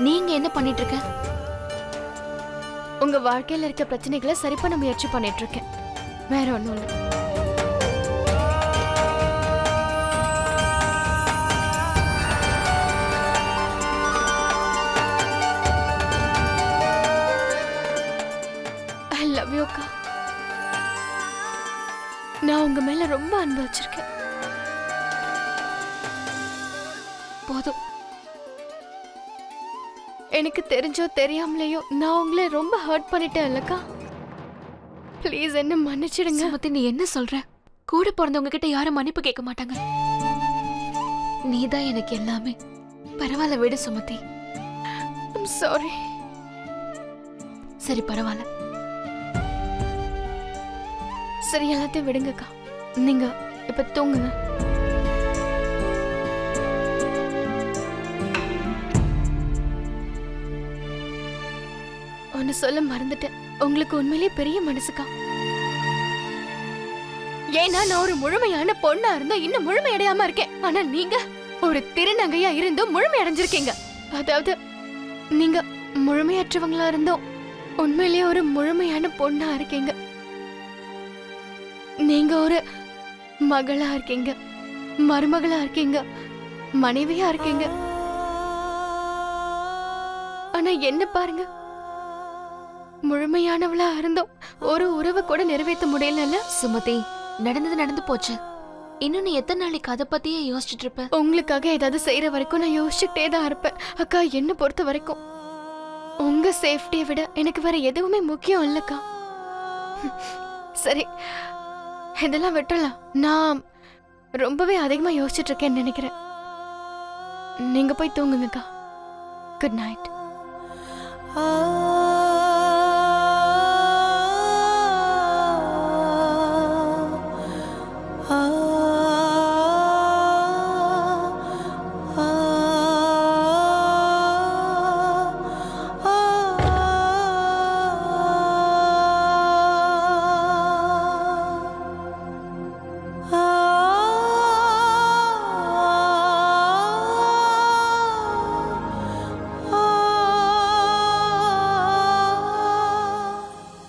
நீங்க என்ன பண்ணிட்டு இருக்க? உங்க வாழ்க்கையில இருக்க பிரச்சனைகளை சரி பண்ண முயற்சி பண்ணிட்டு இருக்கேன். வேற ஒண்ணும் இல்ல. ஐ லவ் யூ அக்கா. நான் உங்க மேல ரொம்ப அன்பு வச்சிருக்கேன். போதும். எனக்கு தெரிஞ்சோ தெரியாமலையோ நான் உங்களை ரொம்ப ஹர்ட் பண்ணிட்டேன் இல்லக்கா. ப்ளீஸ் என்ன மன்னிச்சிடுங்க. சுமதி, நீ என்ன சொல்ற? கூட பிறந்தவங்க கிட்ட யாரும் மன்னிப்பு கேட்க மாட்டாங்க. நீதான் எனக்கு எல்லாமே. பரவாயில்ல, விடு சுமதி. I'm sorry. சரி, பரவாயில்ல. சரி, எல்லாத்தையும் விடுங்கக்கா. நீங்க இப்ப தூங்குங்க. ஒன்னு சொல்ல மறந்துட்டேன். உங்களுக்கு உண்மையிலேயே பெரிய மனசுக்கா. ஏன்னா நான் ஒரு முழுமையான பொண்ணா இருந்தா இன்னும் முழுமையடையாம இருக்கேன். ஆனா நீங்க ஒரு திருநங்கையா இருந்தும் முழுமை அடைஞ்சிருக்கீங்க. அதாவது நீங்க முழுமையற்றவங்களா இருந்தோம் உண்மையிலேயே ஒரு முழுமையான பொண்ணா இருக்கீங்க. நீங்க ஒரு மகளா இருக்கீங்க, மருமகளா இருக்கீங்க, மனைவியா இருக்கீங்க. ஆனா என்ன பாருங்க, முழுமையானவளா இருந்தோம் ஒரு உறவை கூட நிறைவேற்ற முடியல. சுமதி, நடந்தது நடந்து போச்சு. இன்னும் நீ எத்தனை நாளைக்கு அதை பத்தியே யோசிச்சுட்டு இருப்ப? உங்களுக்காக ஏதாவது செய்யற வரைக்கும் நான் யோசிச்சுட்டே தான் இருப்பேன். அக்கா, என்ன பொறுத்த வரைக்கும் உங்க சேஃப்டியை விட எனக்கு வேற எதுவுமே முக்கியம் இல்லக்கா. சரி, இதெல்லாம் விட்டுறலாம். நான் ரொம்பவே அதிகமா யோசிச்சுட்டு இருக்கேன்னு நினைக்கிறேன். நீங்க போய் தூங்குங்கக்கா. Good night.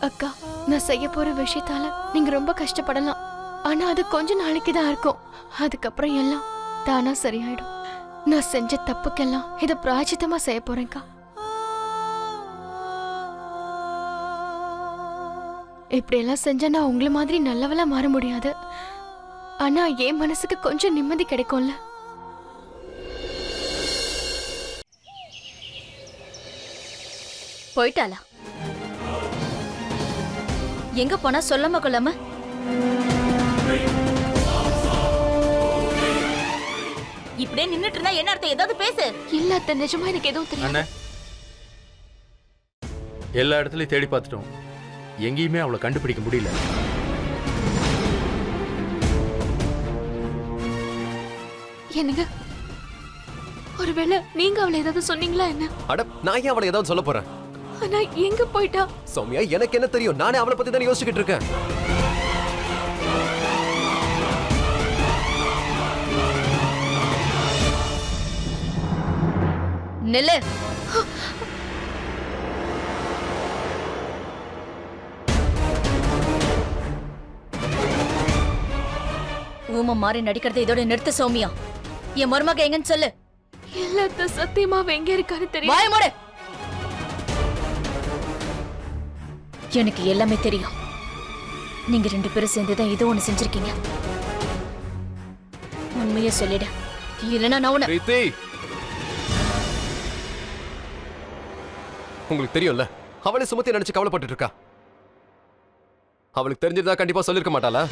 அக்கா, நான் செய்ய போற விஷயத்தால நீங்க ரொம்ப கஷ்டப்படலாம். ஆனா அது கொஞ்ச நாளைக்கு தான் இருக்கும். அதுக்கப்புறம் எல்லாம் தானா சரியாயிடும். நான் செஞ்ச தப்புக்கெல்லாம் இத பிராயச்சித்தமா செய்ய போறேன்க்கா. இப்படி எல்லாம் செஞ்சா நான் உங்களை மாதிரி நல்லவளா மாற முடியாது. ஆனா என் மனசுக்கு கொஞ்சம் நிம்மதி கிடைக்கும்ல. போயிட்டாளா? எங்க போனா சொல்லாம கொள்ளாம? இப்படியே நின்னுட்டு இருந்தா என்ன அர்த்தம்? ஏதாவது பேசு. இல்ல அத்தை, நிஜமா எனக்கு எதுவும் தெரியாது. எல்லா இடத்துலயும் தேடி பார்த்துட்டோம், எங்கேயுமே அவளை கண்டுபிடிக்க முடியல. என்னங்க, ஒருவேளை நீங்க அவளை ஏதாவது சொன்னீங்களா என்ன? அட, நான் ஏன் அவளை ஏதாவது சொல்ல போறேன்? ஆனா எங்க போயிட்டா? சௌமியா, எனக்கு என்ன தெரியும்? நானே அவளை பத்தி தானே யோசிச்சுக்கிட்டு இருக்கேன். நில்லு. ஊமை மாறி நடிக்கிறத இதோட நிறுத்த சௌமியா. என் மருமக எங்கன்னு சொல்லு. இல்ல சத்தியமா அவ எங்க இருக்கான்னு தெரியும். வாய மூடு. எனக்கு எல்லாமே தெரியும். நீங்க ரெண்டு பேரும் சேர்ந்துதான் ஏதோ ஒண்ணு செஞ்சிருக்கீங்க. உண்மையை சொல்லிட, இல்லைன்னா நான் உன்னை... பிரீத்தி, உங்களுக்கு தெரியும்ல, அவளை சுமத்தி நினைச்சு கவலைப்பட்டு இருக்கா. அவளுக்கு தெரிஞ்சிருந்தா கண்டிப்பா சொல்லிருக்க மாட்டாளா?